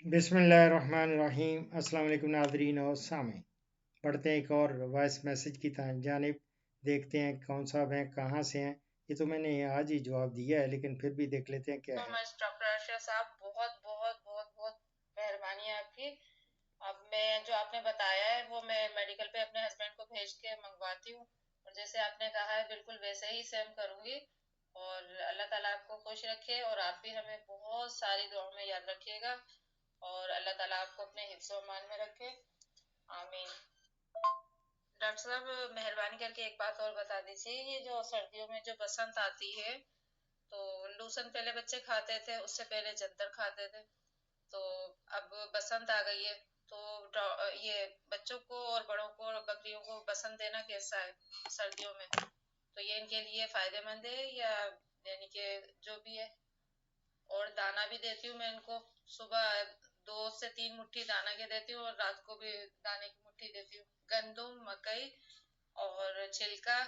बिस्मिल्लाहिर्रहमानिर्रहीम। अस्सलाम वालेकुम नाज़रीन और सामीन। पढ़ते हैं एक और वॉइस मैसेज की जानिब। देखते हैं कौन साहब हैं, कहाँ से हैं। ये तो मैंने आज ही जवाब दिया है, लेकिन फिर भी देख लेते हैं क्या है। डॉक्टर अर्शद साहब, बहुत बहुत बहुत बहुत मेहरबानी है आपकी। अब मैं जो आपने बताया है वो मैं मेडिकल पे अपने हस्बैंड को भेज के मंगवाती हूँ, और जैसे आपने कहा है बिल्कुल वैसे ही सेम करूँगी। और अल्लाह ताला आपको खुश रखे, और आप भी हमें बहुत सारी दुआओं में याद रखिएगा, और अल्लाह ताला आपको अपने हिफ्ज़ व अमान में रखे। आमीन। डॉक्टर साहब, मेहरबानी करके एक बात और बता दीजिए, ये जो सर्दियों में जो बसंत आती है, तो लूसन पहले बच्चे खाते थे, उससे पहले जंतर खाते थे, तो अब बसंत आ गई है, तो ये बच्चों को और बड़ों को और बकरियों को बसंत देना कैसा है सर्दियों में? तो ये इनके लिए फायदेमंद है, या यानी कि जो भी है। और दाना भी देती हूँ मैं इनको, सुबह 2 से 3 मुट्ठी दाना के देती हूँ, और रात को भी दाने की मुट्ठी देती हूँ। गंदुम, मकई और छिलका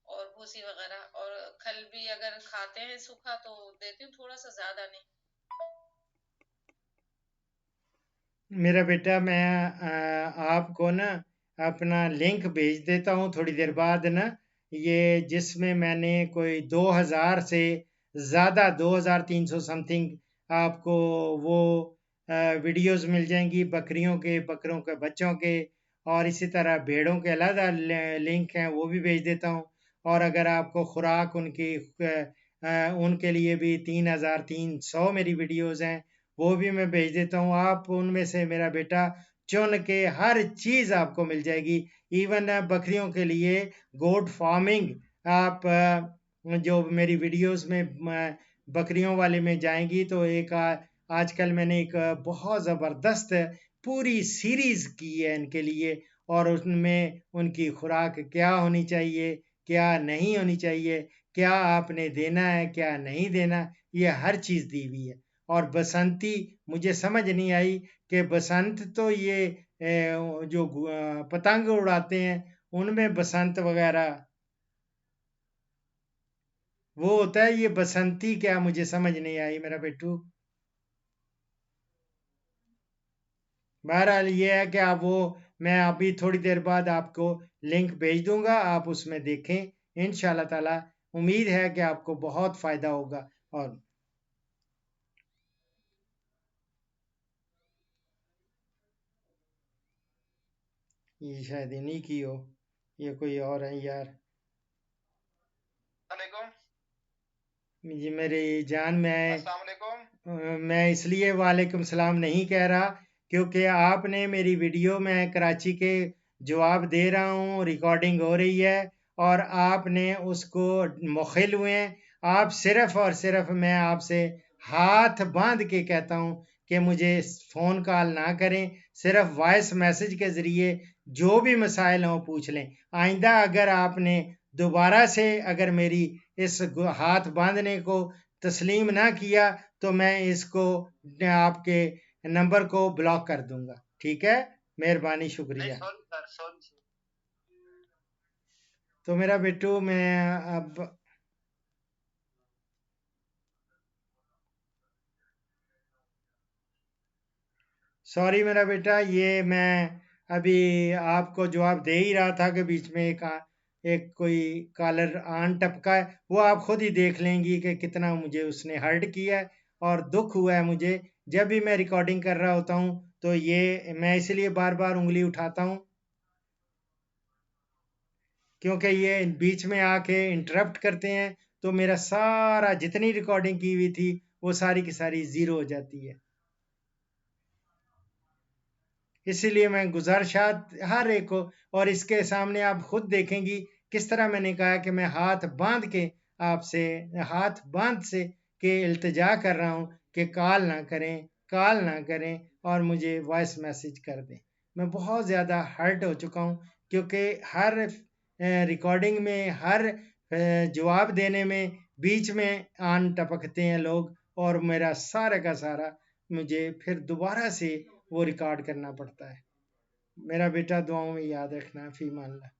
और भूसी वगैरह, और खल भी अगर खाते हैं सूखा तो देती हूँ, थोड़ा सा, ज्यादा नहीं। मेरा बेटा, मैं आपको ना अपना लिंक भेज देता हूँ थोड़ी देर बाद ना। ये जिसमें मैंने कोई 2000 से ज़्यादा 2300 समथिंग आपको वो वीडियोस मिल जाएंगी, बकरियों के, बकरों के बच्चों के, और इसी तरह भेड़ों के अलग लिंक हैं, वो भी भेज देता हूँ। और अगर आपको खुराक उनकी उनके लिए भी 3300 मेरी वीडियोस हैं, वो भी मैं भेज देता हूँ। आप उनमें से मेरा बेटा चुन के हर चीज़ आपको मिल जाएगी। इवन बकरियों के लिए गोट फार्मिंग, आप जो मेरी वीडियोस में बकरियों वाले में जाएंगी तो एक आजकल मैंने एक बहुत ज़बरदस्त पूरी सीरीज़ की है इनके लिए, और उसमें उनकी खुराक क्या होनी चाहिए, क्या नहीं होनी चाहिए, क्या आपने देना है, क्या नहीं देना, ये हर चीज़ दी हुई है। और बसंती मुझे समझ नहीं आई कि बसंत तो ये जो पतंग उड़ाते हैं उनमें बसंत वगैरह वो होता है, ये बसंती क्या, मुझे समझ नहीं आई मेरा बेटू। बहरहाल ये है कि आप वो, मैं अभी थोड़ी देर बाद आपको लिंक भेज दूंगा, आप उसमें देखें। इंशाल्लाह ताला उम्मीद है कि आपको बहुत फ़ायदा होगा। और ये शायद इन्हीं की हो, ये कोई और है यार। ये मेरी जान, मैं इसलिए वालेकुम सलाम नहीं कह रहा क्योंकि आपने मेरी वीडियो में कराची के जवाब दे रहा हूँ, रिकॉर्डिंग हो रही है, और आपने उसको मुखिल हुए हैं। आप सिर्फ और सिर्फ, मैं आपसे हाथ बांध के कहता हूँ कि मुझे फ़ोन कॉल ना करें, सिर्फ वॉइस मैसेज के ज़रिए जो भी मसाइल हों पूछ लें। आइंदा अगर आपने दोबारा से अगर मेरी इस हाथ बांधने को तस्लीम ना किया तो मैं इसको आपके नंबर को ब्लॉक कर दूंगा। ठीक है, मेहरबानी, शुक्रिया। तो मेरा बेटू, मैं अब सॉरी मेरा बेटा, ये मैं अभी आपको जवाब दे ही रहा था कि बीच में एक कोई कॉलर आन टपका है। वो आप खुद ही देख लेंगी कि कितना मुझे उसने हर्ट किया है और दुख हुआ है मुझे। जब भी मैं रिकॉर्डिंग कर रहा होता हूँ तो ये मैं इसलिए बार बार उंगली उठाता हूँ क्योंकि ये बीच में आके इंटरप्ट करते हैं, तो मेरा सारा जितनी रिकॉर्डिंग की हुई थी वो सारी की सारी ज़ीरो हो जाती है। इसीलिए मैं गुजारिशात हर एक को, और इसके सामने आप खुद देखेंगी किस तरह मैंने कहा कि मैं हाथ बांध के आपसे, हाथ बांध से के इल्तिजा कर रहा हूँ कि कॉल ना करें, कॉल ना करें, और मुझे वॉइस मैसेज कर दें। मैं बहुत ज़्यादा हर्ट हो चुका हूँ क्योंकि हर रिकॉर्डिंग में, हर जवाब देने में बीच में आन टपकते हैं लोग, और मेरा सारा का सारा मुझे फिर दोबारा से वो रिकॉर्ड करना पड़ता है। मेरा बेटा, दुआओं में याद रखना। फी मान ला।